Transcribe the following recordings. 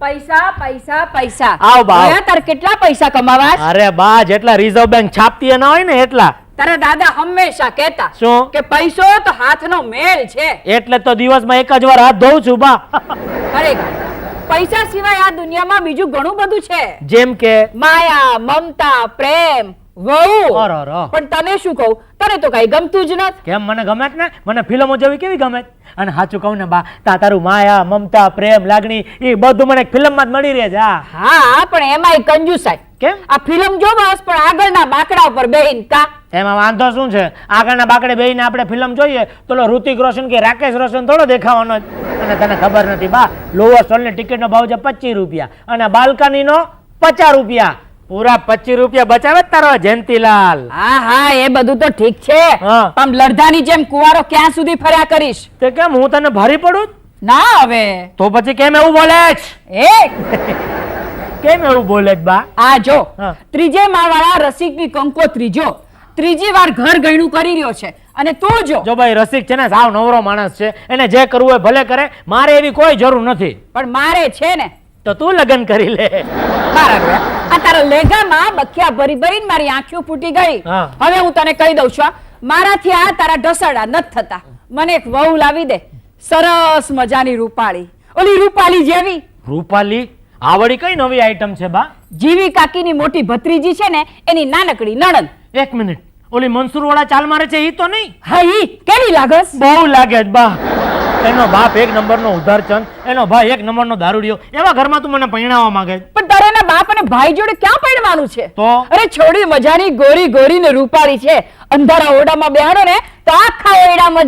પૈસા પૈસા પૈસા આવ બા તાર કેટલા પૈસા કમાવા? અરે બા જેટલા રિઝર્વ બેંક છાપતી ના હોય ને એટલા. તારા દાદા હંમેશા કહેતા શું કે પૈસો તો હાથનો મેલ છે. એટલે તો દિવસમાં એક જ વાર હાથ ધોઉં છું બા. અરે પૈસા સિવાય આ દુનિયામાં બીજું ઘણું બધું છે. જેમ કે માયા, મમતા, પ્રેમ, વહુ. અરર. પણ તને શું કહું, તને તો કઈ ગમતું જ નથી. કેમ મને ગમે જ ને, મને ફિલ્મો જોવી કેવી ગમે. અને સાચું કહું ને બા, તારું માયા મમતા પ્રેમ લાગણી એ બધું મને ફિલ્મમાં જ મળી રહે છે. હા પણ એમાંય કંજુસાઈ. કેમ? આ ફિલ્મ જો બસ પણ આગળના બાકડા ઉપર બેહીન કા. એમાં વાંધો શું છે? આગળના બાકડે બેહીને આપણે ફિલ્મ જોઈએ તો ઋતિક રોશન કે રાકેશ રોશન થોડો દેખાવાનો. અને તને ખબર નથી બા, લોઅર સ્ટોલની ટિકિટનો ભાવ છે 25 રૂપિયા અને બાલ્કનીનો 50 રૂપિયા. પૂરા 25 રૂપિયા બચાવે તારો જયંતીલાલ. હા એ બધું તો ઠીક છે, હા. પણ લડધાની જેમ કુવારો ક્યાં સુધી ફર્યા કરીશ? તે કેમ હું તને ભારી પડું? ના હવે તો પછી કેમ એવું બોલે છે? કેમ એવું બોલે છે બા? આ જો હા. ત્રીજે માળવાળા રસિકની કંકોત્રી જો ત્રીજી વાર ઘર ગયણું કરી રહ્યો છે અને તું જો ભાઈ રસિક છે ને સાવ નવરો માણસ છે, એને જે કરવું હોય ભલે કરે, મારે એવી કોઈ જરૂર નથી. પણ મારે છે ને. તો તું લગ્ન કરી લે. બરાબર. આ તારા લેગામાં બખિયા ભરી ભરીને મારી આંખો ફૂટી ગઈ. હા. હવે હું તને કહી દઉં છું, મારાથી આ તારા ઢસડા નથી થતા. મને એક વહુ લાવી દે, સરસ મજાની રૂપાળી, ઓલી રૂપાલી જેવી. રૂપાલી? આવડી કઈ નવી આઈટમ છે બા? જીવી કાકીની મોટી ભત્રીજી છે ને એની નાનકડી નણંદ. એક મિનિટ, ઓલી મનસુર વાળા ચાલ મારે છે ઈ તો નહીં? હા ઈ કેવી લાગસ? બહુ લાગે છે બા. એનો બાપ એક નંબરનો ઉધારચંદ, એનો ભાઈ એક નંબરનો દારૂડિયો. એવા ઘરમાં તું મને પરણાવવા માંગે? પણ તારે એના બાપ અને ભાઈ જોડે ક્યાં પરણવાનું છે? તો અરે છોડી મજાની ગોરી ગોરી ને રૂપાળી છે, અંધારા ઓરડામાં બેહાડો ને તો આખા ઓરડામાં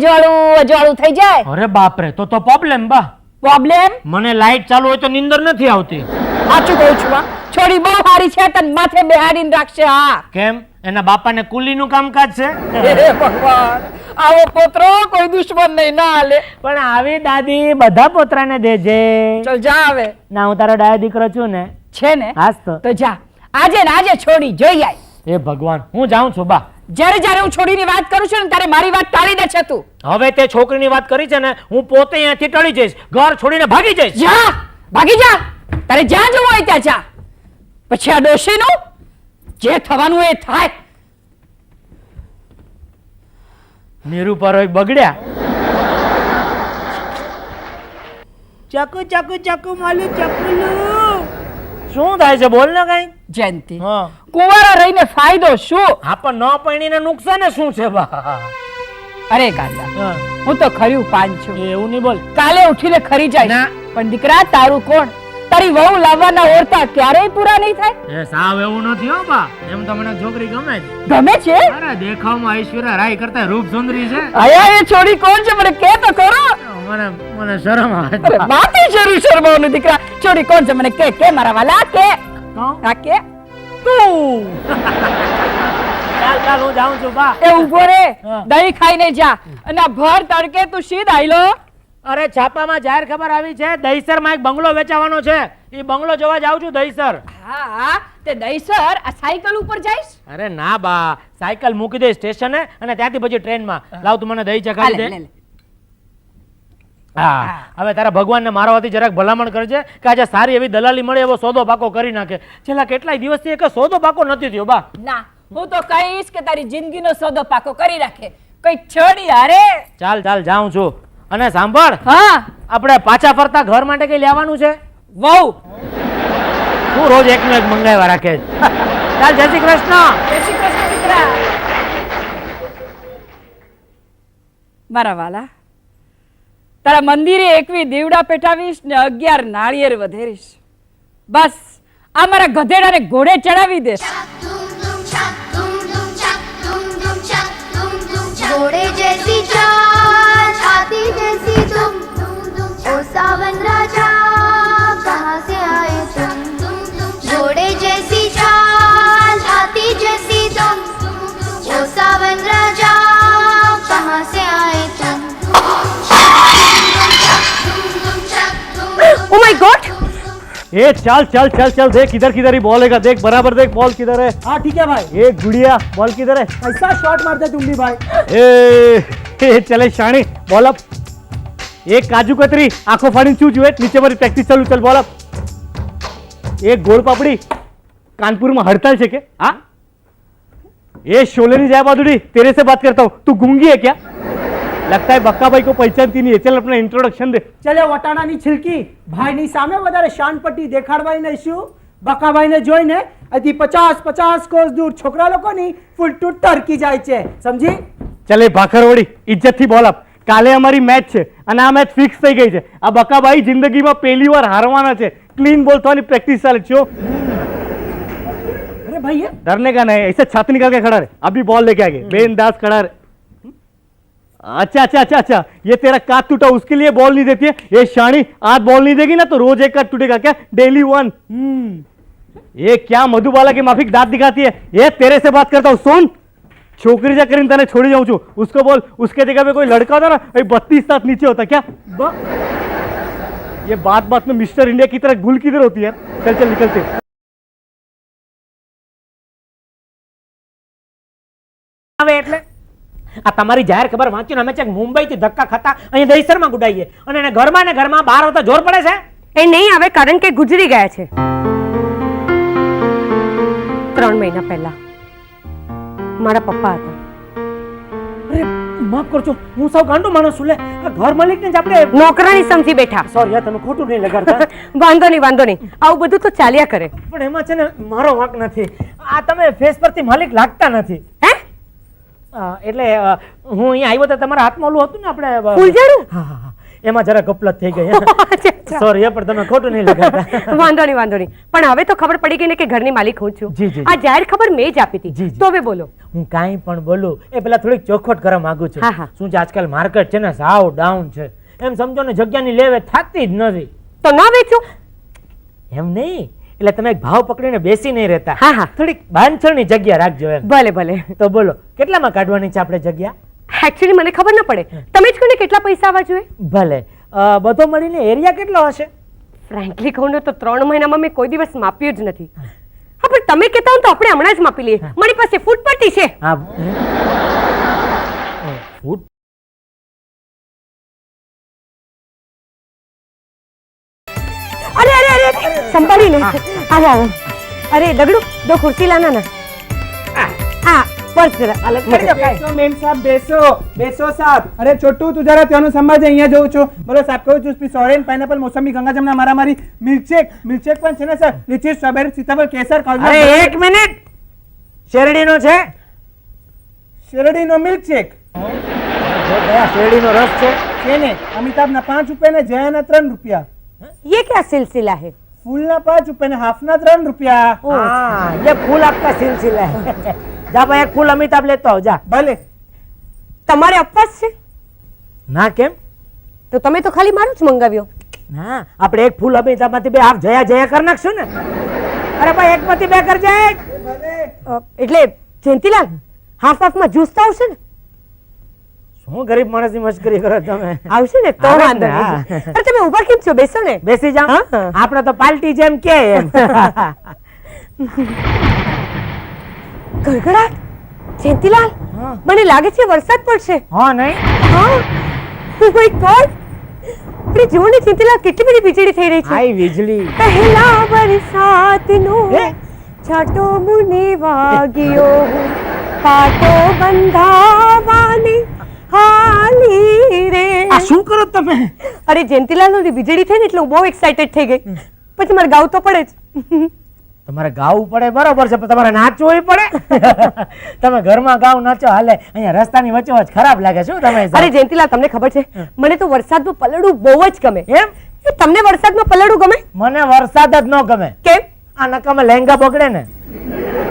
અજવાળું થઈ જાય. અરે બાપ રે, તો પ્રોબ્લેમ બા. પ્રોબ્લેમ? મને લાઈટ ચાલુ હોય તો નીંદર નથી આવતી. સાચું કહું છું, હા. છોડી બહુ સારી છે, તન માથે બેહાડીને રાખશે. હા. કેમ? એના બાપાને કુલીનું કામકાજ છે? હે ભગવાન, આવો પોતરો કોઈ દુશ્મન નહીં ના હાલે. પણ આવી દાદી બધા પોતરાને દેજે. ચલ જા હવે. ના હું તારો ડાયો દીકરો છું ને. છે ને? હાસ તો. તો જા આજે ને આજે છોડી જોઈ આય. એ ભગવાન, હું જાઉં છું બા. જ્યારે હું છોડીની વાત કરું છું ને તારે મારી વાત ટાળી દે છે તું. હવે તે છોકરીની વાત કરી છે ને, હું પોતે અહીંયાથી ટળી જઈશ, ઘર છોડીને ભાગી જઈશ. જા ભાગી જા, તારે જ્યાં જવું હોય ત્યાં જા. પછી આ ડોશીનું જે થવાનું એ થાય. નિરૂપર બગડ્યા. ચાકુ ચાકુ ચાકુ માલું ચકલું. શું થાય છે બોલ ને કઈ. જયંતી, હા. કુંવારા રહીને ફાયદો શું? હા પણ ન પૈણીને નુકસાન શું છે બા? અરે ગાંડા, હા. હું તો ખરી પાન છું. એવું નહીં બોલ. કાલે ઉઠીને ખરી જાય. ના. પણ દીકરા તારું કોણ? તારી વહુ લાવવાના ઓરતા ક્યારેય પૂરા નહીં થાય. એ સાવ એવું નથી હો બા. એમ તો મને છોકરી ગમે છે. ગમે છે? અરે દેખાવમાં ઐશ્વર્યા રાય કરતા રૂપ સુંદરી છે. આયા એ છોડી કોણ છે મને કે તો ખરો. મને શરમ આવે છે. અરે માથી શરૂ શરમાવનું દીકરા. છોડી કોણ છે મને કે મારા વાલા કે. તો આ કે તું ચાલ હું જાઉં છું બા. એ ઉભો રે, હા. દહીં ખાઈને જા. અને આ ભર તડકે તું સીધ આયલો. અરે છાપામાં જાહેર ખબર આવી છે, દહીસરમાં એક બંગલો વેચાવાનો છે. એ બંગલો જોવા જાઉં છું દહીસર. હા તે દહીસર આ સાયકલ ઉપર જઈશ? અરે ના બા, સાયકલ મૂકી દે સ્ટેશને અને ત્યાંથી પછી ટ્રેનમાં. લાવ તું મને દહીં ચખાડી દે. હા હવે તારા ભગવાનને મારવાથી જરાક ભલામણ કરજે કે આજે સારી એવી દલાલી મળે, એવો સોદો પાકો કરી નાખે. છેલ્લા કેટલાય દિવસથી એક સોદો પાકો નથી થયો બા. ના, હું તો કહીશ કે તારી જિંદગીનો સોદો પાકો કરી રાખે કઈ છોડી. અરે ચાલ જાઉં છું. અને સાંભળ, હા આપણે પાછા ફરતા ઘર માટે કઈ લેવાનું છે? વહુ. હું રોજ એકનું એક મંગાવ્યા રાખે છે. ચાલ જય શ્રી કૃષ્ણ. જય શ્રી કૃષ્ણ દીકરા. મારા વાલા, તારા મંદિરે 21 દીવડા પેટાવીશ ને 11 નાળિયેર વધેરીશ. બસ આ મારા ગધેડાને ઘોડે ચડાવી દેશ. घोड़े जैसी चाल, हाथी जैसी तुम, ओ सावन राजा कहाँ से आए तुम? घोड़े जैसी चाल, हाथी जैसी तुम, ओ सावन राजा कहाँ से आए तुम? Oh my God! ये चल चल चल चल देख किधर किधर ही बॉल है, देख बराबर देख बॉल किधर है. हाँ ठीक है भाई. ये गुड़िया बॉल किधर है? ऐसा शॉट मारते तुम भी भाई. ए चले शाणी बॉल अप. एक काजू कतरी आंखों फाड़ी चू जुए नीचे मारी प्रैक्टिस चालू. चल बॉल अप. ये गोल पापड़ी कानपुर में हड़ताल है क्या? हाँ, ये शोले नहीं जाए बहादुरी, तेरे से बात करता हूँ. तू गूंगी है क्या? लगता है बक्का भाई को पहचानती नहीं है. चल अपना इंट्रोडक्शन दे. ચલે વટાણાની છિલકી ભાઈની સામે વધારે શાનપટ્ટી દેખાડવાય શું બકાભાઈને જોઈને અહીંથી 50 કોસ દૂર છોકરા લોકોની ફૂલ ટૂટર કી જાય છે સમજી. चले भाखरवड़ी इज्जत थी बोल आप. काले हमारी मैच है અને આ મેચ ફિક્સ થઈ ગઈ છે. આ બકાભાઈ જિંદગીમાં પહેલી વાર હારવાના છે. ક્લીન બોલ થવાની પ્રેક્ટિસ ચાલે છે. અરે ભાઈ ये डरने का नहीं, ऐसे छाती निकाल के खड़ा रहे. अभी बॉल लेके आगे बेंदास खड़ा रहे. अच्छा अच्छा अच्छा अच्छा, ये तेरा काट टूटा उसके लिए बॉल नहीं देती है. ये शानी आज बॉल नहीं देगी ना तो रोज एक काट टूटेगा क्या? Daily one. ये क्या मधुबाला की माफिक दांत दिखाती है. ये तेरे से बात करता हूँ. सुन, छोकरी जा કરીને તને છોડી જાઉં છું. उसको बोल उसके जगह पे कोई लड़का होता ना 32 साल नीचे होता क्या? ये बात बात में मिस्टर इंडिया की तरह भूल किधर होती है? चल चल निकलते. હવે એટલે આ તમારી જાહેર ખબર વાંચીને અમે ચેક મુંબઈથી ધક્કા ખાતા અહીંયા દહીસરમાં ગુડાઈએ અને એને ઘરમાં ને ઘરમાં બહાર આવતા જોર પડે છે. એ નહીં આવે કારણ કે ગુજરી ગયા છે 3 મહિના પહેલા મારા પપ્પા હતા. અરે માફ કરજો, હું સાવ ગાંડો માણસ છું. લે આ ઘર માલિકને જ આપણે નોકરાણી સમજી બેઠા. સોરી યાર, તમે ખોટું નહીં લગાડતા. વાંધો નહીં આવું બધું તો ચાલ્યા કરે. પણ એમાં છે ને મારો વાંક નથી. આ તમે ફેસ પરથી માલિક લાગતા નથી. હે એટલે હું અહીંયા આવ્યો તો તમારા હાથમાં ઓલું હતું ને આપણે ફૂલઝાડું? હા હા હા, એમાં જરા ગપલત થઈ ગઈ. સોરી પણ તમે ખોટું નહીં લગાડતા. વાંધો નહીં પણ હવે તો ખબર પડી ગઈ ને કે ઘરની માલિક હું છું. જી, જી. આ જાહેર ખબર મેં જ આપી જી, હતી. જી. તો હવે બોલો. હું કાંઈ પણ બોલું એ પેલા થોડીક ચોખવટ કરવા માંગુ છું. હા, હા. શું છે આજકાલ માર્કેટ છે ને સાવ ડાઉન છે. એમ સમજો ને જગ્યાની લેવે થતી જ નથી. તો ન વેચો. એમ નહીં, એટલે તમે એક ભાવ પકડીને બેસી નહીં રહેતા. હા, હા. થોડીક બાંધછળની જગ્યા રાખજો એમ. ભલે તો બોલો કેટલામાં કાઢવાની છે આપણે જગ્યા? એકચ્યુઅલી મને ખબર ન પડે. તમે જ કહો ને કેટલા પૈસા આવવા જોઈએ. ભલે બધો મળીને એરિયા કેટલો હશે? ફ્રેન્કલી કહું ને તો 3 મહિનામાં મેં કોઈ દિવસ માપ્યું જ નથી. હા પણ તમે કહેતા હો તો આપણે હમણાં જ માપી લઈએ. મારી પાસે ફૂટ પટ્ટી છે. હા, ફૂટ અરે સંભાળીને આવો અરે દગડુ દો ખુરશી લાના ના. હા બસ જરા અલગ કરી દો. બેસો મેમ સાહેબ બેસો સાહેબ. અરે છોટું તું જરા ત્યાંનું સંભાળજે, અહીંયા જોઉં છું. બોલો સાહેબ, કહું છું સ્પીસ ઓરેન્જ પાઇનેપલ મોસંબી ગંગાજમના મારામારી મિલ્કશેક પણ છે ને સર. લીચી સ્ટ્રોબેરી સીતાફળ કેસર અરે એક મિનિટ, શેરડીનો છે? શેરડીનો મિલ્કશેક શેરડીનો રસ છે ને અમિતાભના 5 રૂપિયા ને જયાના 3 રૂપિયા. ये क्या सिलसिला है? ફૂલના 5 રૂપિયા ને હાફના 3 રૂપિયા. હા, ये फूल आपका सिलसिला है. જા ભાઈ એક ફૂલ અમિતાભ લેતો આવ જા. ભલે. તમારે અપવાસ છે? ના કેમ? તો તમે તો ખાલી મારું જ મંગાવ્યો. ના, આપણે એક ફૂલ અમિતાભ માંથી બે હાફ જયા કરી નાખશું ને. અરે ભાઈ એક માંથી બે કરજે. એટલે જયંતીલાલ હાફમાં જ્યુસ તો આવશે ને? શું ગરીબ માણસની મશ્કરી કરો તમે? આવશે ને તો આવે જ વાંધો ને, હા. નહીં. અરે તમે ઊભા કેમ છો? બેસો ને. બેસી જાઓ. હા. આપણે તો પાલટી જેમ કે એમ. ગડગડાટ. જયંતીલાલ હા. મને લાગે છે વરસાદ પડશે. હા નહીં? હા ઓ માય ગોડ. અરે જુઓ ને જયંતીલાલ કેટલી બધી વીજળી થઈ રહી છે. આઈ વીજળી. પહેલા વરસાદનો હે? છાંટો મુને વાગ્યો પાટો બંધાવાની હાલી રે. આ શું કરો તમે? અરે જયંતીલાલ નો વીજળી થઈ ને એટલે હું બહુ એક્સાઇટેડ થઈ ગઈ. પછી મારે ગાવું તો પડે જ. તમારે ગાવું પડે બરોબર છે, પણ તમારે નાચવું પડે. તમે ઘરમાં ગાવ નાચો હાલે, અહીંયા રસ્તાની વચ્ચોવચ ખરાબ લાગે. શું તમે? અરે જયંતીલાલ તમને ખબર છે મને તો વરસાદમાં પલળવું બહુ જ ગમે. એમ? એ તમને વરસાદમાં પલળવું ગમે? મને વરસાદ જ ન ગમે. કેમ? આ નકામે લહેંગા બગડે ને.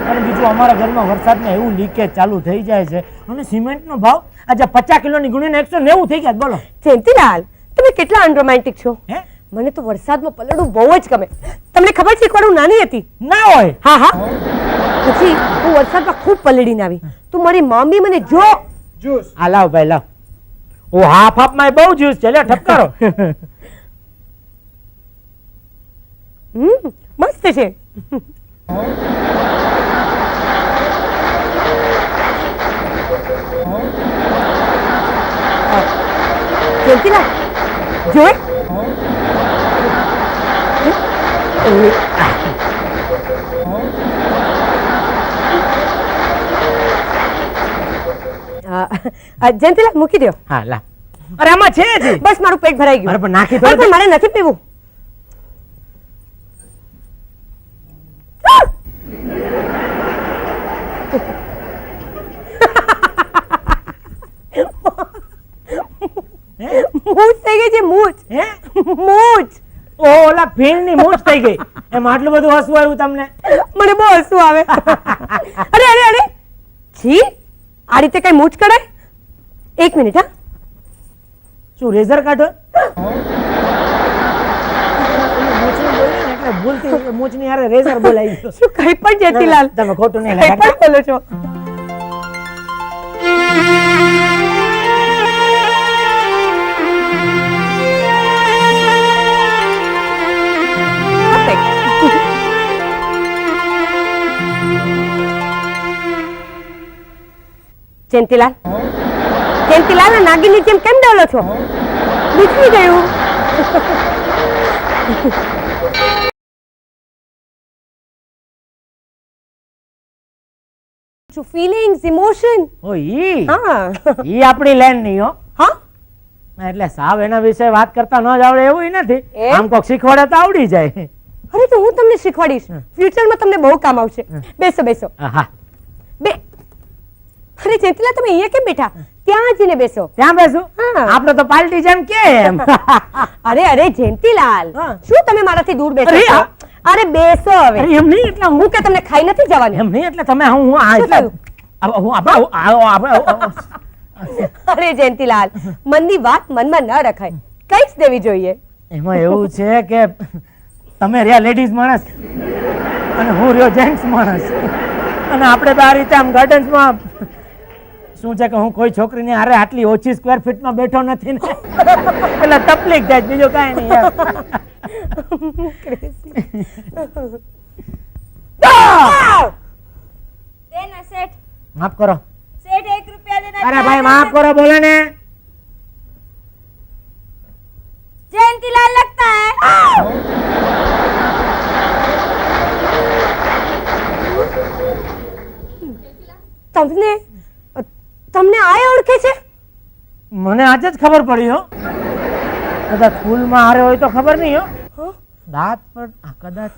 અને બીજું અમારા ઘરમાં વરસાદમાં એવું લીકેજ ચાલુ થઈ જાય છે અને સિમેન્ટનો ભાવ આજે 50 કિલોની ગુણીને 190 થઈ ગયા. બોલો જયંતીલાલ તમે કેટલા અનરોમેન્ટિક છો. હે? મને તો વરસાદમાં પલળવું બહુ જ ગમે. તમને ખબર છે એકવાર હું નાની હતી. ના હોય. હા હા પછી હું વરસાદમાં ખૂબ પલળીને આવી તો મારી મમ્મી મને જો જ્યુસ. આ લાવ ભાઈ લાવ. ઓ હાફ હાફમાં બહુ જ્યુસ છે. લે ઠપકારો. મસ્ત છે. જયંતીલાલ જોઈ જયંતીલાલ મૂકી દો. હા લા. અરે આમાં છે જ. બસ મારું પેટ ભરાઈ ગયું. અરે પણ નાખી અરે દો. પણ મારે નથી પીવું. મૂછ થઈ ગઈ છે મૂછ. હે? મૂછ. ઓ ઓલા ફીણની મૂછ થઈ ગઈ. એમ આટલું બધું હસવું આવ્યું તમને? મને બહુ હસવું આવે. અરે અરે અરે છી, આ રીતે કઈ મૂછ કઢાય? એક મિનિટ હા. શું રેઝર કાઢો? એટલે ભૂલથી મૂછની હારે રેઝર બોલાઈ ગયો. શું કઈ પણ જેતીલાલ તમે ખોટું નહીં કઈ લગાડતા. પણ બોલો છો. જયંતીલાલ, જયંતીલાલ આ નાગિનની જેમ કેમ ડોલો છો? નીકળી ગયું. Feelings, emotion. ઓ ઈ હા ઈ આપણી લેન નહીં હો. હા એટલે સાવ એના વિશે વાત કરતા ન જ આવડે એવું નથી. એમ? આમ કોક શીખવાડે તો આવડી જાય. અરે તો હું તમને શીખવાડીશ. ફ્યુચરમાં તમને બહુ કામ આવશે. બેસો બેસો. હા બે. અરે જયંતીલાલ તમે અહીંયા કેમ બેઠા? ત્યાં જઈને બેસો. ત્યાં બેસું? હા. આપણે તો પાર્ટી જેમ કેમ. અરે અરે જયંતીલાલ, હા. શું તમે મારાથી દૂર બેસો અરે, છો? અરે બેસો હવે. અરે એમ નહીં એટલે હું હું કે તમને ખાઈ નથી જવાની? એમ નહીં એટલે તમે હું આ શું એટલે થયું? હું આપણે અરે જયંતીલાલ, મનની વાત મનમાં ન રખાય, કઈ જ દેવી જોઈએ. એમાં એવું છે કે તમે રહ્યા લેડીઝ માણસ અને હું રહ્યો જેન્ટ્સ માણસ અને આપણે તો આ રીતે આમ ગાર્ડન્સમાં શું છે કે હું કોઈ છોકરીની હારે આટલી ઓછી સ્ક્વેર ફીટમાં બેઠો નથી ને એટલે તકલીફ થાય બીજું કાંઈ નહીં યાર. देना सेठ માફ કરો. सेठ 1 रुपया देना અરે ભાઈ માફ કરો બોલે ને. जयंतीलाल लगता है તમને તમને આ ઓળખે છે? મને આજે જ ખબર પડી હો. કદાચ સ્કૂલમાં હારે હોય તો ખબર નહીં હો. હા? દાંત પર કદાચ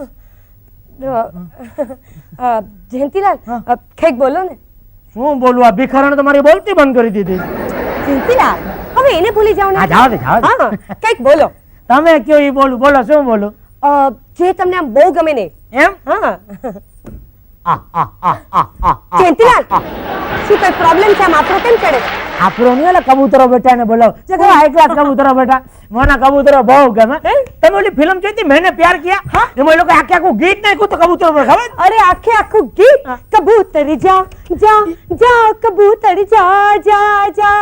જયંતીલાલ, હા. કંઈક બોલો ને. શું બોલું આ ભિખારણ તો મારી બોલતી બંધ કરી દીધી. જયંતીલાલ, હવે એને ભૂલી જાઓ હા ને. જાઓ દે જાઓ દે. હા કંઈક બોલો. તમે કયો ઈ બોલું બોલો શું બોલું જે તમને આમ બહુ ગમે ને. એમ હા આ આ આ આ આ જયંતીલાલ, શું કઈ પ્રોબ્લેમ છે? આમ આપણો કેમ ચડે? આપણો નહીં એટલે કબૂતરો બેઠા ને બોલાવ જે કેવા હાઈ ક્લાસ કબૂતરો બેઠા મને કબૂતરો બહુ ગમે. તમે ઓલી ફિલ્મ જોઈ હતી મેને પ્યાર કિયા? એમાં એ લોકો આખે આખું ગીત નાખ્યું તો કબૂતરો પર ખબર? અરે આખે આખું ગીત. કબૂતર જા જા જા કબૂતર જા જા જા,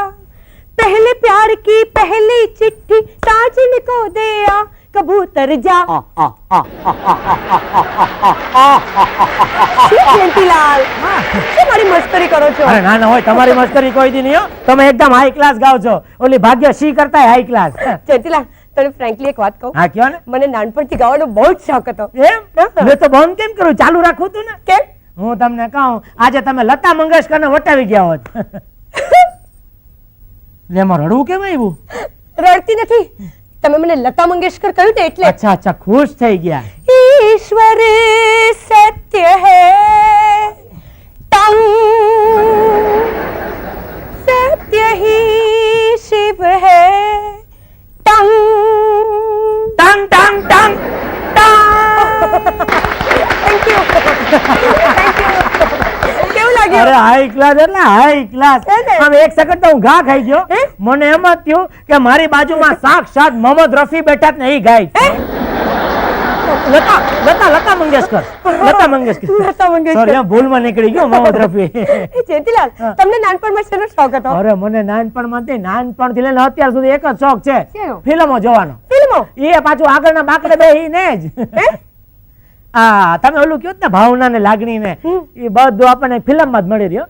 पहले प्यार की पहली चिट्ठी साजन को दे आ, कबूतर જા. શું જયંતીલાલ, શું મારી મસ્કરી કરો છો? અરે ના ના હોય તમારી મસ્કરી કોઈ દી નહીં હો. તમે એકદમ હાઈ ક્લાસ ગાવ છો. ઓલી ભાગ્ય સી કરતા હાઈ ક્લાસ. જયંતીલાલ, તને ફ્રેન્કલી એક વાત કહું? હા કયો ને. મને નાનપણથી ગાવાનો બહુ જ શોખ હતો. એમ મેં તો બંધ કેમ કરું ચાલુ રાખું તું ને. કેમ? હું તમને કહું આજે તમે લતા મંગેશકર ને વટાવી ગયા હોત. લે મારું રડવું કેમ આવ્યું? રડતી નથી, તમે મને લતા મંગેશકર કહ્યું ને એટલે. અચ્છા અચ્છા ખુશ થઈ ગયા. ईश्वर सत्य है टंग सत्य ही शिव है टंग ટંગ ટંગ ટંગ थैंक यू કેવું અરે લાગ્યું? હાઈ ક્લાસ એટલે હાઈ ક્લાસ. હે ને? હવે એક સેકન્ડ તો હું ઘા ખાઈ ગયો. હે? મને એમ જ થયું કે મારી બાજુમાં સાક્ષાત મોહમ્મદ રફી બેઠા જ ને ઈ ગાય. લતા લતા લતા મંગેશકર લતા મંગેશકર લતા મંગેશકર. સોરી ભૂલમાં નીકળી ગયો મોહમ્મદ રફી. એ જયંતીલાલ, તમને નાનપણમાં શેનો શોખ હતો? અરે મને નાનપણથી લઈને અત્યાર સુધી એક જ શોખ છે શેનો? ફિલ્મો જોવાનો. ફિલ્મો? એ પાછું આગળના બાકડે બેહીને જ. આ તમે ઓલું કયો ને ભાવના ને લાગણી ને એ બધું આપણને ફિલ્મમાં જ મળી રહ્યો.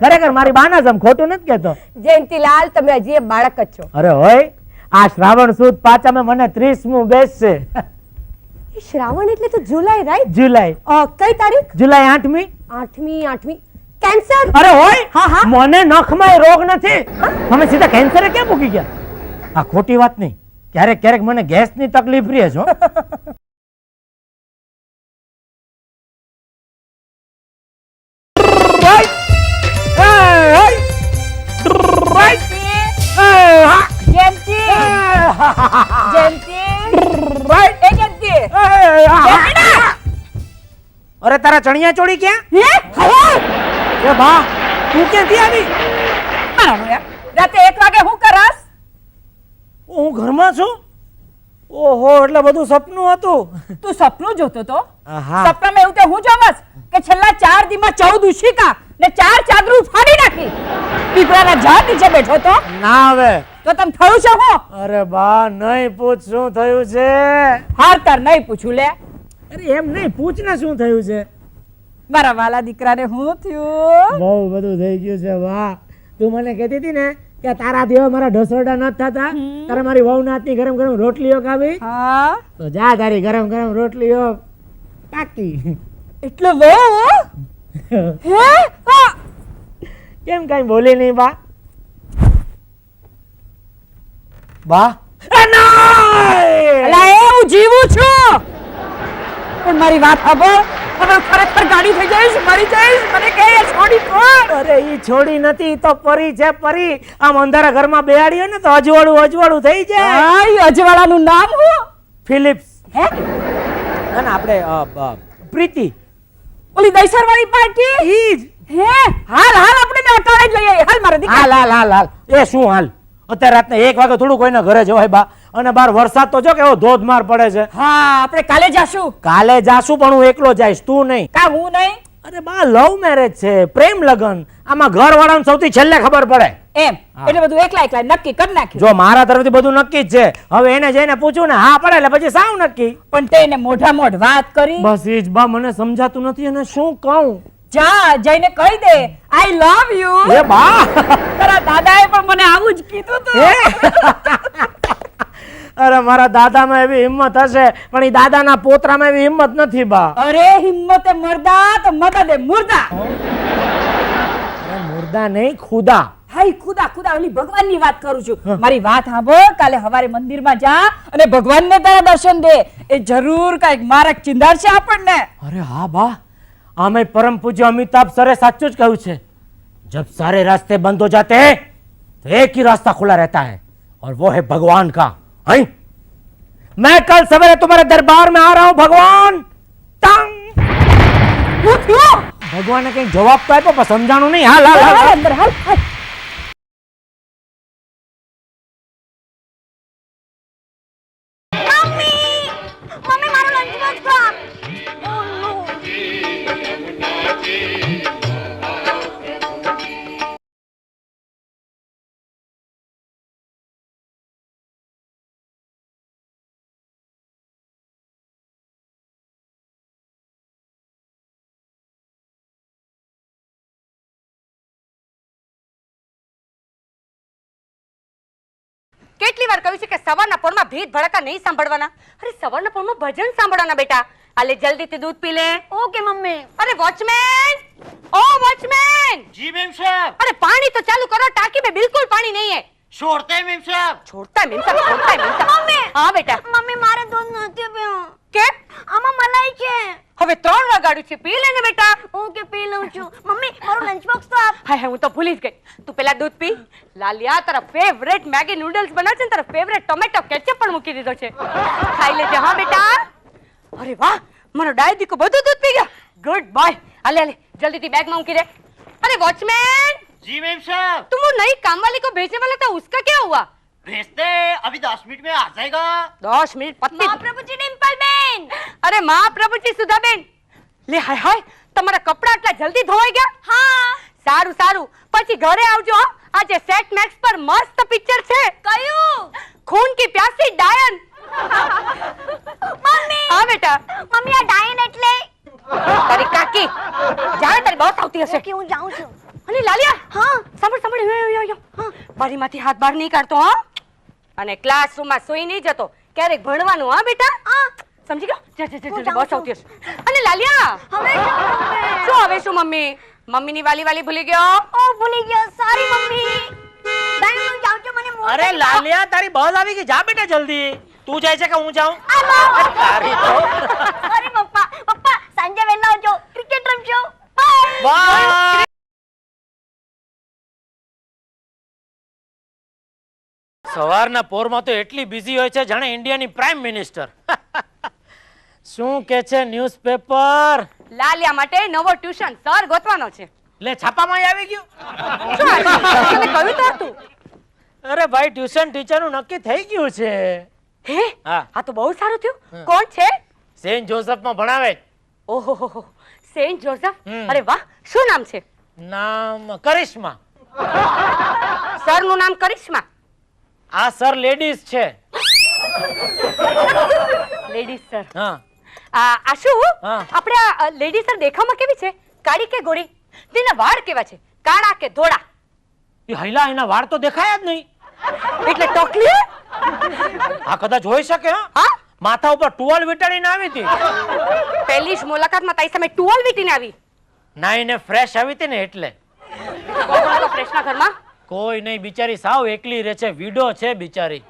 ખરેખર મારી બાના જ ખોટું નથી કહેતો. જયંતીલાલ, તમે હજી એક બાળક જ છો. અરે હોય આ શ્રાવણ સુદ પાંચમે મને 30મું બેસશે. એ શ્રાવણ એટલે તો જુલાઈ રાઈટ? જુલાઈ. કઈ તારીખ? જુલાઈ 8મી. 8મી. કેન્સર? અરે હોય. હા, હા. મને નખમાં રોગ નથી. તમે સીધા કેન્સરે ક્યાં મૂકી ગયા? આ ખોટી વાત નહીં. ક્યારેક ક્યારેક મને ગેસની તકલીફ રહે છે હો. અરે તારા ચણિયા ચોળી ક્યાં? એ બા તું ક્યાંથી આવી? રાતે 1 વાગે હું કરસ? હું ઘરમાં છું. ઓહો એટલે બધું સપનું હતું. તું સપનું જોતો તો? હા. સપનામાં એવું તે હું જોમસ કે છેલ્લા 4 દીમાં 14 ઉશિકા ને 4 ચાદરું ફાડી નાખી. પીપળાના ઝાડ નીચે બેઠો તો? ના હવે. તો તમ થયું છે હું? અરે બા નહીં પૂછ શું થયું છે. હાર તાર નહીં પૂછું લે. અરે એમ નહીં પૂછ ને શું થયું છે. મારા વાલા દીકરાને હું થયું? બહુ બધું થઈ ગયું છે વાહ. તું મને કહેતી હતી ને કે તારા દેવા મારા ઢસરડા ન થતા, તારે મારી વહુના હાથની ગરમ ગરમ રોટલીઓ ખાવી, હા તો જા તારી ગરમ ગરમ રોટલીઓ પાકી. એટલે બહુ હે હા. કેમ કઈ બોલી નહીં બા? બા અલા એ હું જીવું છું પણ મારી વાત સાંભળ. હવે ખરેખર ગાડી થઈ જઈશ, મરી જઈશ, મને કહે છોડી કોણ? અરે ઈ છોડી નથી, ઈ તો પરી છે પરી. આમ અંધારા ઘરમાં બેહાડ્યો ને તો અજવાળું થઈ જાય. હા ઈ અજવાળાનું નામ હું? ફિલિપ્સ. હે ના ના આપણે પ્રીતિ. ઓલી દઈસર વાળી પાર્ટી ઈ જ. હે હાલ આપણે ને અટાણે જ લઈ આવી. હાલ મારા દીકરા. હાલ એ શું હાલ? અત્યારે રાતને 1 વાગે થોડું કોઈના ઘરે જવાય બા. અને બાર વરસાદ તો જો કેવો ધોધમાર પડે છે. હા આપણે કાલે જાશું. કાલે જાશું પણ હું એકલો જઈશ, તું નહીં. કા હું નહીં? અરે બા લવ મેરેજ છે, પ્રેમ લગન. આમાં ઘરવાળાને સૌથી છેલ્લે ખબર પડે. એમ એટલે બધું એકલા નક્કી કરી નાખ્યું. જો મારા તરફથી બધું નક્કી જ છે. હવે એને જઈને પૂછું ને હા પડે એટલે પછી સાવ નક્કી. પણ તે એને મોઢા મોઢ વાત કરી? બસ ઈ જ બા, મને સમજાતું નથી અને શું કહું. જા જઈને કહી દે આઈ લવ યુ. એ બા તારા દાદાએ પણ મને આવું જ કીધું તું. અરે મારા દાદામાં એવી હિંમત હશે પણ ઈ દાદાના પોતરામાં એવી હિંમત નથી બા. અરે હિમ્મતે મરદા તો મદદે મુર્દા. અરે મુર્દા નહીં ખુદા. હાય ખુદા ઓલી ભગવાનની વાત કરું છું. મારી વાત સાંભળ. કાલે સવારે મંદિરમાં જા અને ભગવાનને તારા દર્શન દે. એ જરૂર કાંઈક મારક ચિંધાડશે આપણને. અરે હા બા, આમે પરમ પૂજ્ય અમિતાભ સરે સાચું જ કહ્યું છે, जब सारे रास्ते बंद हो जाते हैं तो एक ही रास्ता खुला रहता है और वो है भगवान का. हैं? मैं कल सवेरे तुम्हारे दरबार में आ रहा हूं भगवान. ભગવાને કઈ જવાબ તો આપ્યો પણ સમજાણું નહીં. હાલ અંદર હાલ. મમ્મી મારો લંચ બોક્સ આપ. ઓ નો. કેટલી વાર કહ્યું છે કે સવારના પોરમાં ભીત ભડકા નહીં સાંભળવાના. અરે સવારના પોરમાં ભજન સાંભળવાના બેટા. આલે જલ્દીથી દૂધ પી લે. Okay mummy. અરે વોચમેન, ઓ વોચમેન. जी मैम साहब. અરે પાણી તો ચાલુ કરો. ટાંકી में बिल्कुल पानी नहीं है. छोड़ते हैं मैम साहब. છોડતા મેમ સાહેબ. મમ્મી. હા બેટા. મમ્મી મારે દૂધ નથી પીવું. કેમ? આમાં મલાઈ છે. હવે 3 વાગાડ્યું છે, પી લે ને બેટા. ઓકે પી લઉં છું. મમ્મી મારું લંચ બોક્સ તો આપ. હાય હું તો ભૂલી જ ગઈ. તું પેલા દૂધ પી. લાલિયા તારા ફેવરેટ મેગી નૂડલ્સ બનાવ છે ને તારા ફેવરેટ ટોમેટો કેચઅપ પણ મૂકી દીધો છે. ખાઈ લેજે હા બેટા. અરે વાહ, મારો ડાય દીકો બધું દૂધ પી ગયા. Good boy. હાલે જલ્દીથી બેગમાં મૂકી દે. अरे वॉचमैन. जी मैम साहब. तुम वो नई काम वाली को भेजने वाला था, उसका क्या हुआ? भेजते अभी 10 मिनट में आ जाएगा. 10 मिनट पत्नी. મહાપ્રભુજી ડિમ્પલ બેન. અરે મહાપ્રભુજી સુધાબેન. લે હાય હાય, તમારા કપડા આટલા જલ્દી ધોવાઈ ગયા? હા. સારું પછી ઘરે આવજો. આજે સેટ મેક્સ પર મસ્ત પિક્ચર છે. કયું? ખૂન કી પ્યાસી ડાયન. મમ્મી. હા બેટા. મમ્મી આ ડાયન એટલે? તારી કાકી જાણે તારી બહુ આવતી હશે. ઓકે હું જાઉં છું. અને લાલિયા, હા. સાંભળ. બારીમાંથી હાથ બહાર નહીં કાઢતો હા. અને ક્લાસરૂમમાં સૂઈ નહીં જતો. ક્યારેક ભણવાનું હા બેટા. સમજી ગયો? જા જા જા, જા બસ આવતી હશે. અને લાલિયા શું હવે શું મમ્મી મમ્મીની વાલી વાલી ભૂલી ગયો? ઓ ભૂલી ગયો, સોરી મમ્મી. બેન હું જાઉં છું, મને મોડ અરે લાલિયા તારી બસ આવી ગઈ, જા બેટા જલ્દી. તું જાય છે કે હું જાઉં? તારી તો સોરી પપ્પા. પપ્પા સાંજે વહેલા આવજો, ક્રિકેટ રમજો. બાય. વાહ! સવારના પોરમાં તો એટલી બિઝી હોય છે જાણે ઇન્ડિયાની પ્રાઇમ મિનિસ્ટર. શું કે છે ન્યૂઝપેપર? લાલિયા માટે નવો ટ્યુશન સર ગોતવાનો છે. લે છાપામાં આવી ગયું. શું આવ્યું? તને કહ્યું તો હતું. અરે ભાઈ ટ્યુશન ટીચરનું નક્કી થઈ ગયું છે. હે હા. આ તો બહુ સારું થયું. કોણ છે? સેન્ટ જોસફમાં ભણાવે. ઓહો સેન્ટ જોસફ. હમ. અરે વાહ, શું નામ છે? નામ કરિશ્મા. સરનું નામ કરિશ્મા. આ સર લેડીઝ છે. Ladies sir. હા. આ શું? હા. આપણે આ લેડીઝ સર દેખાવમાં કેવી છે? કાળી કે ગોરી? તેના વાળ કેવા છે? કાળા કે ધોળા? એ હૈલા એના વાળ તો દેખાયા જ નહીં. એટલે ટોકલી? આ કદાચ હોઈ શકે. હા હા? માથા ઉપર ટુવાલ વીંટાડીને આવી હતી. પહેલી જ મુલાકાતમાં તારી સામે ટુવાલ વીટીને આવી. નાઈને ફ્રેશ આવી હતી ને એટલે. કોણ હતો ફ્રેશના ઘરમાં? કોઈ નહીં, બિચારી સાવ એકલી રહે છે, વિડો છે બિચારી.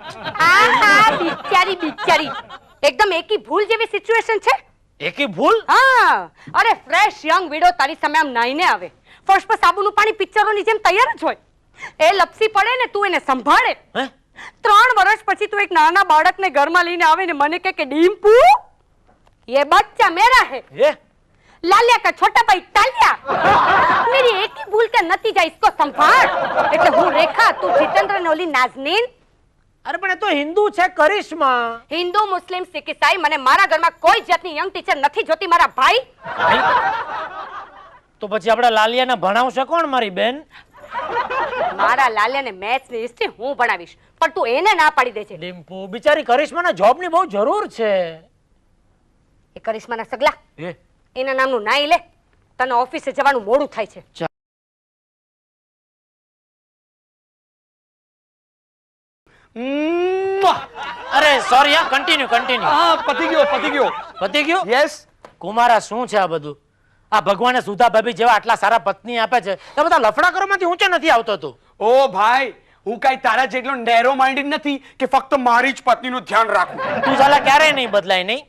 આ બિચારી બિચારી એકદમ એકી ભૂલ જેવી સિચ્યુએશન છે. એકી ભૂલ? હા, અરે ફ્રેશ યંગ વિડો તારી સામે આમ નાઈને આવે, ફર્સ્ટ પર સાબુનું પાણી પિક્ચરોની જેમ તૈયાર જ હોય. એ લપસી પડે ને તું એને સંભાળે. હે? 3 વર્ષ પછી તું એક નાના બાળકને ઘરમાં લઈને આવે ને મને કહે કે ડીમ્પુ ये बच्चा मेरा है, એ लालिया का छोटा भाई तालिया, मेरी एक ही भूल का नतीजा, इसको संभाल. એટલે હું રેખા, તું જીતેન્દ્ર ને ઓલી નાઝनीन. અરે પણ એ તો હિન્દુ છે કરિશ્મા. હિન્દુ મુસ્લિમ શીખ ઈસાઈ મને મારા ઘરમાં કોઈ જાતની યંગ ટીચર નથી જોતી મારા ભાઈ. તો પછી આપડા લાલિયાને ભણાવશે કોણ મારી બેન? મારા લાલિયાને મેથ્સ ની હિસ્ટ્રી હું ભણાવીશ, પણ તું એને ના પાડી દે છે. ડિમ્પુ બિચારી કરિશ્માના જોબની બહુ જરૂર છે. એ કરિશ્માના સગલા એ એના નામનું નાઈ લે, તને ઓફિસે જવાનું મોડું થાય છે. અરે સોરી હા, કન્ટિન્યુ. હા પતી ગયો પતી ગયું? યસ. કુમારા શું છે આ બધું? આ ભગવાને સુધા ભાભી જેવા આટલા સારા પત્ની આપે છે, તો બધા લફડા કરવામાંથી ઊંચે નથી આવતો તું. ઓ ભાઈ, હું કઈ તારા જેટલો નેરો માઇન્ડેડ નથી કે ફક્ત મારી જ પત્નીનું ધ્યાન રાખું. તું સાલા ક્યારેય નહીં બદલાય નહીં.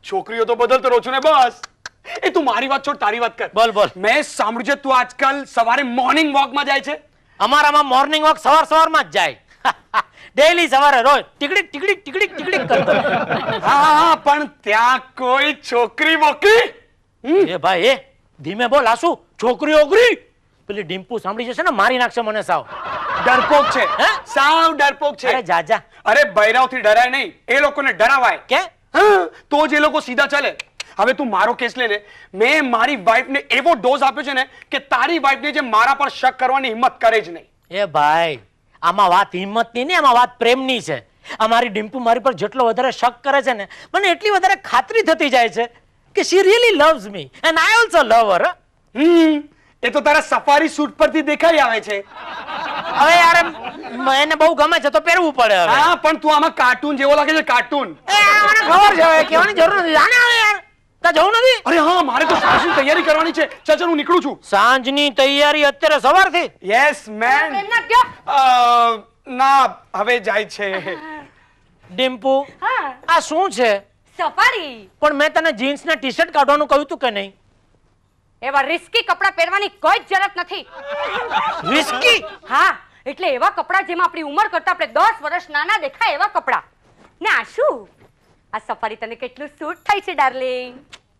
છોકરીઓ તો બદલતો રહું છું ને બસ. એ તું મારી વાત છોડ, તારી વાત કર. બોલ બોલ. મેં સાંભળ્યું છે તું આજકાલ સવારે મોર્નિંગ વોકમાં જાય છે. અમારામાં મોર્નિંગ વોક સવારમાં જ જાય. ડેઈલી સવારે રોજ ટીકડીક કરતો. હા પણ ત્યાં કોઈ છોકરી મોકલી? એ ભાઈ એ ધીમે બોલ. આ શું છોકરી ઓગરી? પેલી ડિમ્પુ સાંભળી જશે ને મારી નાખશે મને સાવ. ડરપોક છે. હે? સાવ ડરપોક છે. અરે જા. અરે બૈરાવથી ડરાય નહીં, એ લોકોને ડરાવાય. કે હા, તો જ એ લોકો સીધા ચાલે. હવે તું મારો કેસ લે ને. મેં મારી વાઈફને એવો ડોઝ આપ્યો છે ને કે તારી વાઈફને જે મારા પર શક કરવાની હિંમત કરે જ નહીં. એ ભાઈ આમાં વાત હિંમતની નહીં, આમાં વાત પ્રેમની છે. અમારી ડિમ્પુ મારી પર જેટલો વધારે શક કરે છે ને, મને એટલી વધારે ખાતરી થતી જાય છે કે she really loves me and I also love her. એ તો તારા સફારી સૂટ પરથી દેખાઈ આવે છે. હવે યાર એને બહુ ગમે છે તો પહેરવું પડે હવે. હા પણ તું આમાં કાર્ટૂન જેવો લાગે છે, કાર્ટૂન. એ મને ખબર છે હવે કહેવાની જરૂર નથી. જાને હવે યાર તા જવું નથી. અરે હા, મારે તો સાંજની તૈયારી કરવાની છે. ચાલ હું નીકળું છું. સાંજની તૈયારી અત્યારે સવારથી? Yes man. એમના ક્યાં? ના હવે જાય છે. ડિમ્પુ હા, આ શું છે? સફારી. પણ મેં તને જીન્સ ને ટી શર્ટ કાઢવાનું કહ્યું તું કે નહીં? એવા રિસ્કી કપડાં પહેરવાની કોઈ જ જરૂરત નથી. રિસ્કી? હા, એટલે એવા કપડાં જેમાં આપણી ઉંમર કરતા આપણે 10 વર્ષ નાના દેખાય એવા કપડાં. ને આ શું? આ સફારી તને કેટલું સૂટ થાય છે ડાર્લિંગ?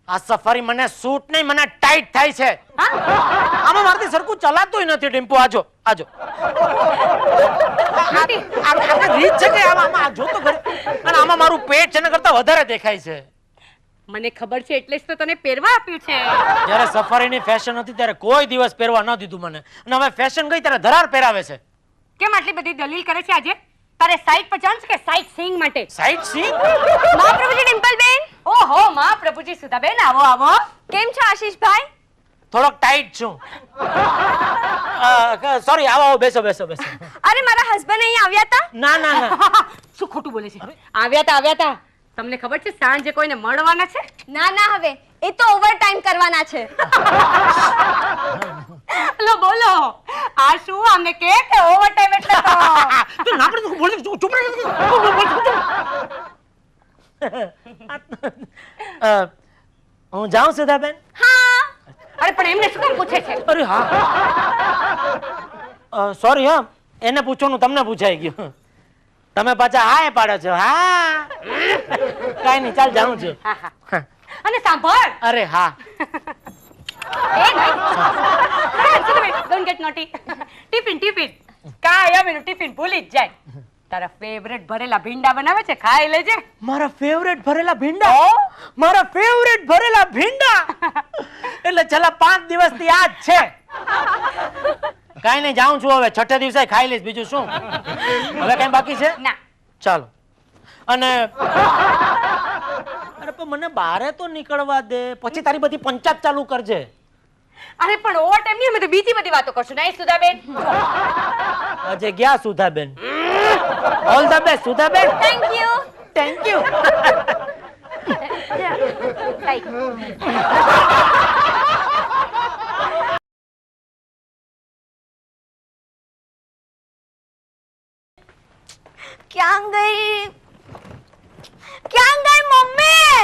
આ સફારી મને સૂટ નહીં, મને ટાઈટ થાય છે. હા, આમાં મારથી સરખું ચલાતું નથી ડિમ્પુ. આજો આપણે રીત છે કે આમાં જો તો ખરી. અને આમાં મારું પેટ છે ને કરતા વધારે દેખાય છે. મને ખબર છે એટલે જ તો તને પહેરવા આપ્યું છે. જ્યારે સફારીની ફેશન હતી ત્યારે કોઈ દિવસ પહેરવા ન દીધું મને, અને હવે ફેશન ગઈ ત્યારે ધરાર પહેરાવે છે. કેમ આટલી બધી દલીલ કરે છે આજે? તારે સાઈડ પર જવાનું છે કે સાઈડ સીઈંગ માટે? Side scene? મહાપ્રભુજી ડિમ્પલબેન. ઓહો મહાપ્રભુજી સુધાબેન, આવો. કેમ છો આશીષભાઈ? થોડોક ટાઈટ છું. સોરી, આવો બેસો. અરે મારા હસબન્ડ અહીં આવ્યા હતા. ના શું ખોટું બોલે છે? આવ્યા તા તમને ખબર છે સાંજે કોઈને મળવાના છે? ના ના હવે એ તો ઓવર ટાઈમ કરવાના છે. લો બોલો, આ શું અમને કે ઓવર ટાઈમ એટલે તો? તું ના પડે, બોલ, ચૂપ રહે. હું જાઉં સુધાબેન? હા અરે પણ એમને શું કામ પૂછે છે? અરે હા, સોરી હા, એને પૂછવાનું તમને પૂછાઈ ગયું. તમે પાછા હા એ પાડો છો. હા કાઈ નહીં, ચાલ જાઉં છું. હા હા. અને સાંભળ, અરે હા, એ નહીં, ડોન્ટ ગેટ નોટી. ટિફિન કાયમ એનું ટિફિન ભૂલી જ જાય. તારા ફેવરેટ ભરેલા ભીંડા બનાવે છે, ખાઈ લેજે. મારા ફેવરેટ ભરેલા ભીંડા. મારા ફેવરેટ ભરેલા ભીંડા એટલે છેલ્લા 5 દિવસથી આ જ છે. કાઈ નહીં, જાઉં છું હવે. છઠ્ઠે દિવસે ખાઈ લઈશ, બીજું શું. હવે કઈ બાકી છે? ના, ચાલો. અને અરે પણ મને બારે તો નીકળવા દે, પછી તારી બધી પંચાયત ચાલુ કરજે. અરે પણ ઓવર ટાઈમ નહીં, અમે તો બીજી બધી વાતો કરશું. નહીં સુધાબેન? આજે ગયા Sudhaben. All the best Sudhaben. Thank you. Thank you. ક્યાં ગઈ મમ્મી?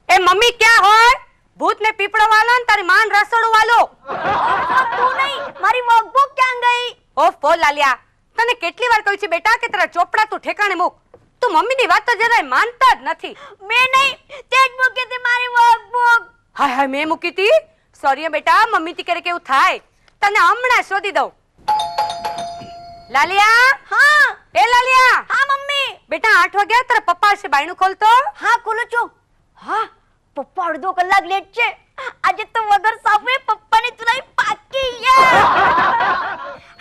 એ મમ્મી ક્યાં હોય? ભૂત ને પીપળો વાલો ને તારી માન રસોડું વાલો. તું નહીં, મારી વર્કબુક ક્યાં ગઈ? ઓફ બોલ લાલિયા, તને કેટલી વાર કહ્યું છે બેટા કે તારા ચોપડા તું ઠેકાણે મૂક. તું મમ્મીની વાત તો જરાય માનતા જ નથી. મેં નહીં, તે જ મૂકી હતી મારી વર્કબુક. હાય હાય, મેં મૂકી હતી? સોરી બેટા, મમ્મી થી ક્યારેક એવું થાય. તને હમણાં શોધી દઉં. લાલિયા, હા એ લાલિયા. હા મમ્મી. બેટા 8 વાગ્યા, તારા પપ્પા હશે, બાયણું ખોલતો. હા ખોલું છું. હા પપ્પા અડધો કલાક લેટ છે. આજે તો વગર સાફે પપ્પાની તુલાઈ પાકી.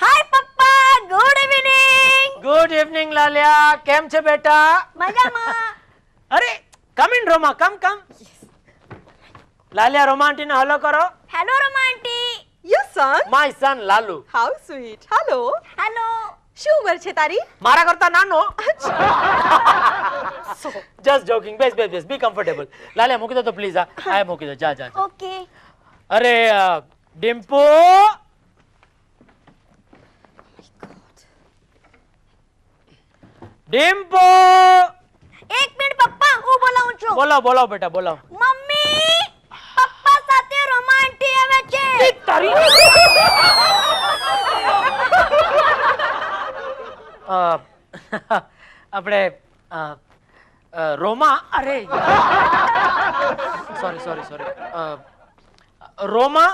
Hi papa, good evening. Good evening Laliya, કેમ છે બેટા? મજામાં. અરે come in Roma, come. Laliya રોમાન્ટીને હલો કરો. Hello Romanti. Your son? My son Lalu. How sweet. Hello. Hello. શું ઉંમર છે તારી? મારા કરતા નાનો. Just joking. બેસ બી કમ્ફર્ટેબલ. લાલિયા મૂકી દો તો પ્લીઝ. આ મૂકી દો. જા. ઓકે. અરે ડિમ્પુ, ડિમ્પુ. એક મિનિટ પપ્પા, હું બોલાવું છું. બોલાવો બેટા, બોલાવો. મમ્મી, પપ્પા સાથે રોમાન્ટી આવે છે. આપણે રોમા, અરે sorry Roma,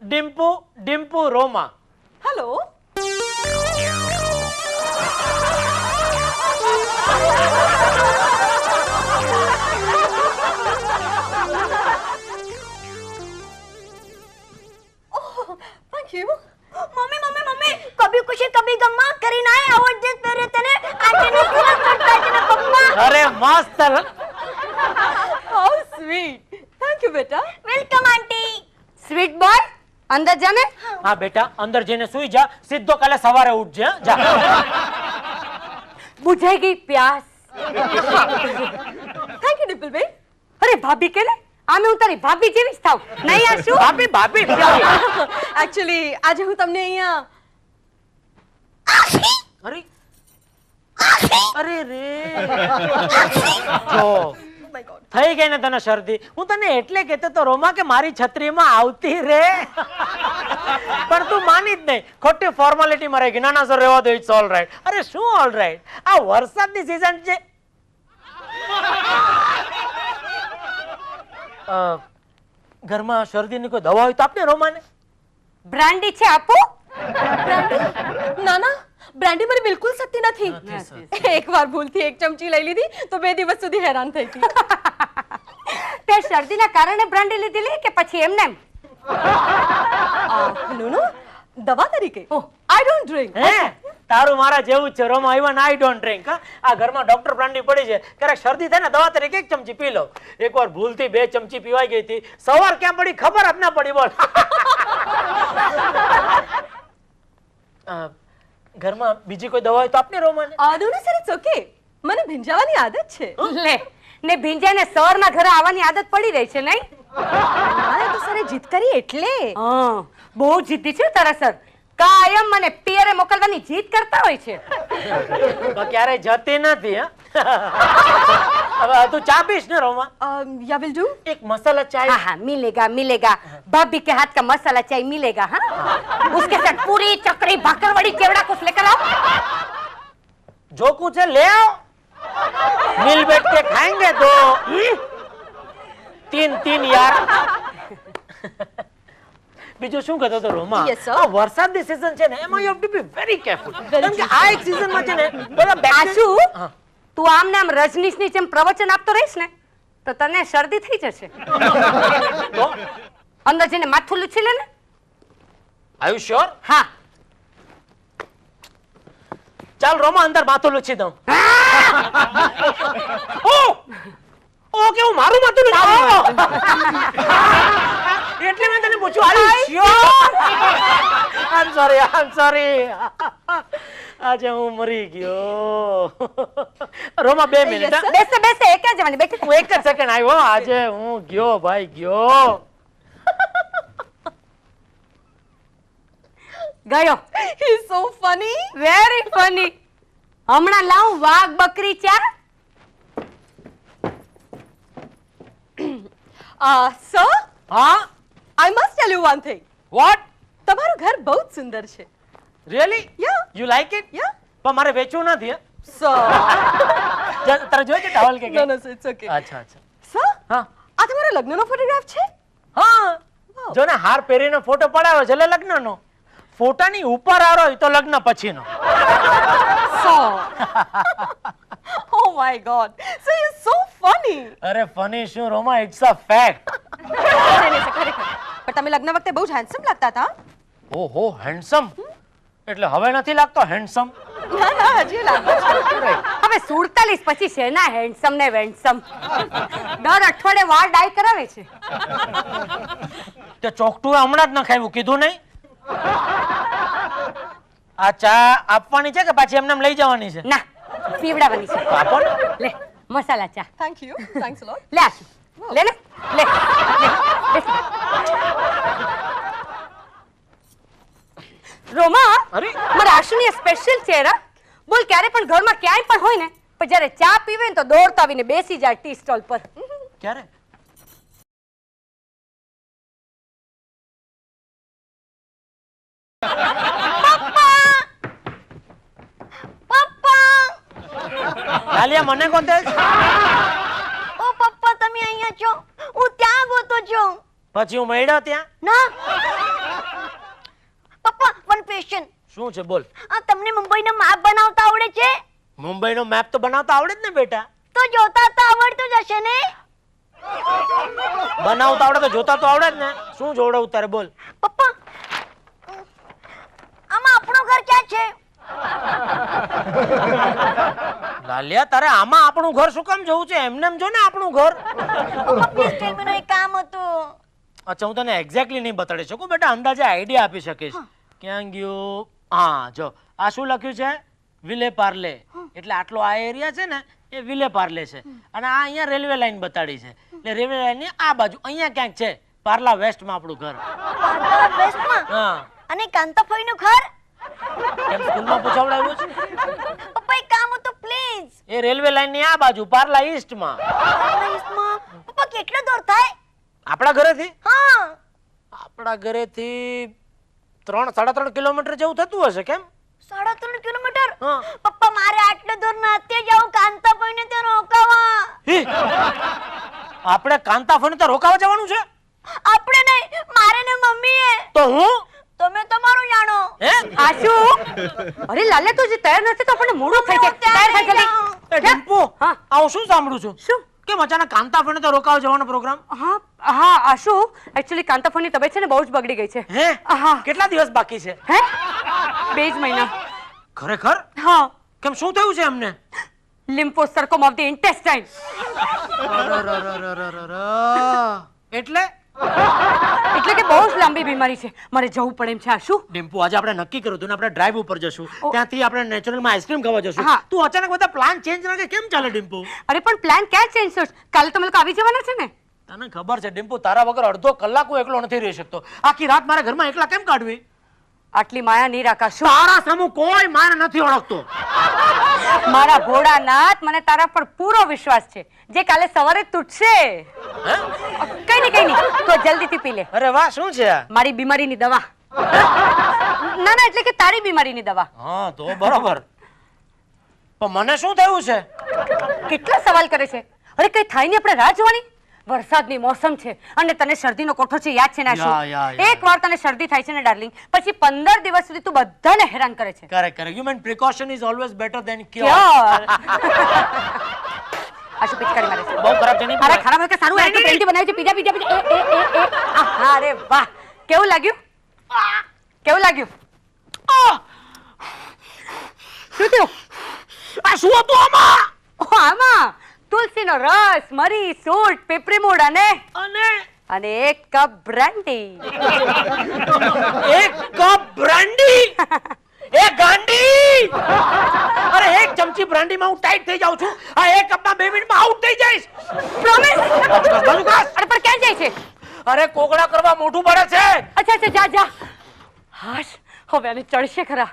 Dimpu Roma. Hello. Oh, thank you. Mummy, Kabhi Khushi કભી ગમમાં કરીને આય આવો ડ્રેસ પહેરે તને આંટીને સુરત કરતા છે ને પપ્પા. અરે મસ્ત. How sweet. Thank you, beta. Welcome aunty. Sweet boy, અંદર જા ને. હા બેટા, અંદર જઈને સુઈ જા. સીધો કાલે સવારે ઉઠજે. જા. બુઝાઈ ગઈ પ્યાસ. Thank you, Dimple babe. અરે ભાભી કે ને, આમે હું તારી ભાભી જેવી જ થાવ. નહીં આ શું? ભાભી. Actually, આજે હું તમને અહીંયા અરે રે જો થઈ ગઈ ને તને શરદી. હું તને એટલે કહેતો તો રોમા કે મારી છત્રીમાં આવતી રે, પણ તું માની જ નહીં. ખોટી ફોર્માલિટી માં રહી ગઈ. ના સર રહેવા દો, ઇટ્સ ઓલ રાઈટ. અરે શું ઓલ રાઈટ? આ વરસાદની સીઝન છે. ઘરમાં શરદીની કોઈ દવા હોય તો આપને રોમાને. બ્રાન્ડી છે, આપો. ના બ્રાન્ડી મને બિલકુલ સત્તી નથી. એકવાર ભૂલથી 1 ચમચી લઈ લીધી તો 2 દિવસ સુધી હેરાન થઈ હતી. તે શરદીના કારણે બ્રાન્ડી લીધેલી કે પછી એમને? નો દવા તરીકે. Oh, I don't drink. તારું મારા જેવું જ છે Roma. Even I don't drink. આ ઘરમાં ડોક્ટર બ્રાન્ડી પડી છે, ક્યારેક શરદી થાય ને દવા તરીકે 1 ચમચી પી લો. એકવાર ભૂલથી 2 ચમચી પીવાઈ ગઈ હતી. સવાર ક્યાં પડી ખબર જ ના પડી. બોલ. ઘરમાં બીજી કોઈ દવા હોય તો આપને રોમાને. નો સર, ઇટ્સ ઓકે. મને ભીંજાવાની આદત છે. લે, ને ભીંજાને સરના ઘરે આવવાની આદત પડી રહી છે નહીં? મારે તો સરે જીત કરી એટલે હા, બહુ જીદ્દી છે તારા સર. કાયમ મને પિયરે મોકલવાની જીદ કરતા હોય છે. પણ ક્યારેય જતી નથી. હવે તું ચા પીશ ને રોમા? યા વિલ ડુ એક મસાલા ચાય. हाँ हाँ मिलेगा मिलेगा. भाभी के हाथ का मसाला चाय मिलेगा. हाँ उसके साथ पूरी चकरी भाकरवड़ी केवड़ा कुछ लेकर आओ. जो कुछ है ले आओ. मिल बैठ के खाएंगे तो तीन यार. બીજું શું કહેતો તો રોમા? Yes, sir. આ વરસાદની સીઝન છે ને એમાં you have to be very careful. કારણ કે આ એક સીઝનમાં છે ને બધા આશુ, હા. તું આમ ને આમ રજનીશની જેમ પ્રવચન આપતો રહીશ ને તો તને શરદી થઈ જશે. તો અંદર જઈને માથું લૂછી લે ને. Are you sure? હા. ચાલ રોમા અંદર માથું લૂછી દઉં. ઓ કેવું મારું માથું લૂછી? એટલે મેં તને પૂછ્યું are you sure? I am sorry. આજે હું મરી ગયો. રોમા 2 મિનિટ. બેસે બેસે એક જ જવાની બેઠી. હું એક જ સેકન્ડ આવ્યો. આજે હું ગયો ભાઈ ગયો. ગયો. He is so funny. Very funny. હમણાં લાવું વાઘ બકરી ચા. સર હા I must tell you one thing. What? તમારું ઘર બહુ જ સુંદર છે. Really? Yeah. You like it? Yeah. પણ મારે વેચવું નથી. હે? સર તારે જોઈએ છે ટાવલ કે નો નો ઇટ્સ ઓકે. અચ્છા અચ્છા. સર હા આ તમારા લગ્નનો ફોટોગ્રાફ છે? હા જો ને હાર પહેરીને ફોટો પડાવ્યો છે એટલે લગ્નનો. ફોટાની ઉપર આરો એ તો લગ્ન પછીનો. Oh my god. So you're so funny. અરે ફની શું રોમા, ઇટ્સ અ ફેક્ટ. નહીં, ખરેખર. પણ તમે લગ્ન વખતે બહુ જ હેન્ડસમ લાગતા હતા. ઓહો હેન્ડસમ એટલે હવે નથી લાગતો હેન્ડસમ? ના હજી લાગો છો. હવે 47 પછી છે ના હેન્ડસમ ને વેન્ડસમ. દર અઠવાડિયે વાળ ડાય કરાવે છે. તે ચોકટુએ હમણાં જ નખાવ્યું, કીધું નહીં? આ ચા આપવાની છે કે પાછી એમને લઈ જવાની છે? ના, પીવડાવવાની છે. તો આપો ને. લે મસાલા ચા. Thank you. Thanks a lot. લે આશુ, લે ને લે. રોમા, અરે મારા આશુની સ્પેશિયલ ચહેરા. બોલ ક્યારે પણ ઘરમાં ક્યાંય પણ હોય ને પણ જ્યારે ચા પીવે ને તો દોડતા આવીને બેસી જાય ટી સ્ટોલ પર. ક્યારે? લાલિયા મને કોણ દે? ઓ પપ્પા તમે અહીંયા છો, હું ત્યાં ગોતો છું. પછી હું મળ્યો ત્યાં? ના પપ્પા વન ક્વેશ્ચન. શું છે બોલ? આ તમને મુંબઈનો મેપ બનાવતા આવડે છે? મુંબઈનો મેપ તો બનાવતા આવડે જ ને બેટા. તો જોતા તો આવડતું જ હશે ને? બનાવતા આવડે તો જોતા તો આવડે જ ને. શું જોડવું તારે બોલ? પપ્પા આમાં આપણું ઘર ક્યાં છે? લાલિયા તારે આમાં આપણું ઘર શું કામ જોવું છે? એમને એમ જો ને આપણું ઘર. પપ્પા પ્લીઝ ટેલ મી, એક કામ હતું. અચ્છા હું તને એક્ઝેક્ટલી નહીં બતાડી શકું બેટા, અંદાજે આઈડિયા આપી શકીશ. ક્યાં ગયું? હા જો આ શું લખ્યું છે? વિલે પાર્લે. એટલે આટલો આ એરિયા છે ને એ વિલે પાર્લે છે અને આ અહીંયા રેલવે લાઈન બતાડી છે. એટલે રેલવે લાઈન ની આ બાજુ અહીંયા ક્યાંક છે પાર્લા વેસ્ટમાં આપણું ઘર. પાર્લા વેસ્ટમાં? હા. અને કાંતાફઈનું ઘર? કેમ સ્કૂલમાં પૂછાવડાવ્યું છે? પપ્પા એક કામ હતું પ્લીઝ. એ રેલવે લાઈન ની આ બાજુ પાર્લા ઈસ્ટમાં. પાર્લા ઈસ્ટમાં? પપ્પા કેટલો દૂર થાય? આપણા ઘરેથી? હા આપણા ઘરેથી 3-3.5 કિલોમીટર જેવું થતું હશે. કેમ? 3.5 કિલોમીટર? હા. પપ્પા મારે આટલે દૂર નથી જવું, કાંતાફઈને ત્યાં રોકાવા. આપણે કાંતાફોને તો રોકાવા જવાનું છે? આપણે નહીં, મારે ને મમ્મીએ. તો હું? તમે તમારું જાણો. હે આશુ, અરે લાલે તું જે તૈયાર નથી તો આપણને મોડું થઈ જાય. તૈયાર થઈ જલ્દી. એ ડિમ્પુ, હા. આ હું શું સાંભળું છું? શું? કેમ અચાનક કાંતાફોને તો રોકાવા જવાનો પ્રોગ્રામ? હા હા આશુ, એકચ્યુઅલી કાંતાફોનની તબિયત છે ને બહુ જ બગડી ગઈ છે. હે હા. કેટલા દિવસ બાકી છે? હે 2 જ મહિના. ખરેખર? હા. કેમ શું થયું છે એમને? લિમ્ફોસર્કોમ ઓફ ધ ઇન્ટેસ્ટાઇન. એટલે એટલે કે બહુ જ લાંબી બીમારી છે, મારે જવું પડે એમ છે. આ શું? ડિમ્પુ, આજે આપણે નક્કી કર્યું હતું ને આપણે ડ્રાઈવ ઉપર જશું, ઓ. ત્યાંથી આપણે નેચરલમાં આઈસ્ક્રીમ ખાવા જશું. હા. તું અચાનક બધા પ્લાન ચેન્જ ના કરે કેમ ચાલે ડિમ્પુ? અરે પણ પ્લાન ક્યાં ચેન્જ થયો છે? કાલે તમે લોકો આવી જવાના છે ને? તને ખબર છે ડિમ્પુ, તારા વગર અડધો કલાક હું એકલો નથી રહી શકતો. આખી રાત મારા ઘરમાં એકલા કેમ કાઢવી? આટલી માયા નહીં રાખાશું. તારા સામું કોઈ માને નથી ઓળખતો. મારા ભોળાનાથ, મને તારા પર પૂરો વિશ્વાસ છે, જે કાલે સવારે તૂટશે. હે? કઈ નહીં, તો જલ્દીથી પી લે. અરે વાહ, શું છે આ? મારી બીમારીની દવા. ના ના, એટલે કે તારી બીમારીની દવા. હા તો બરોબર. પણ મને શું થયું છે? કેટલા સવાલ કરે છે? અરે કઈ થાય નહીં, આપણે રાહ જોવાની. વરસાદની મોસમ છે અને તને શરદીનો કોઠો છે, યાદ છે ને? યા. એકવાર તને શરદી થાય છે ને ડાર્લિંગ, પછી 15 દિવસ સુધી તું બધાને હેરાન કરે છે. Correct. You mean precaution is always better than cure. Cure. આ શું પિચકારી મારે છે? બહુ ખરાબ છે નહીં? અરે ખરાબ હોય કે સારું હોય? નહીં, પ્રેમથી બનાવ્યું છે. પીજા. આહા, અરે વાહ, કેવું લાગ્યું? કેવું લાગ્યું? શું થયું? આ શું હતું આમાં? ઓહ, આમાં તુલસીનો રસ, મરી, સૂંઠ, પીપરી મૂળ અને એક કપ બ્રાન્ડી. એક કપ બ્રાન્ડી? એ ગાંડી! અરે એક ચમચી બ્રાન્ડીમાં હું ટાઈટ થઈ જાઉં છું, આ એક કપમાં 2 મિનિટમાં આઉટ થઈ જઈશ. પ્રોમિસ? બાજુ કાઢ. અરે પણ ક્યાં જાય છે? અરે કોગળા કરવા મોઢું ભરે છે. અચ્છા, જા. હાશ, હવે આને ચડશે ખરા.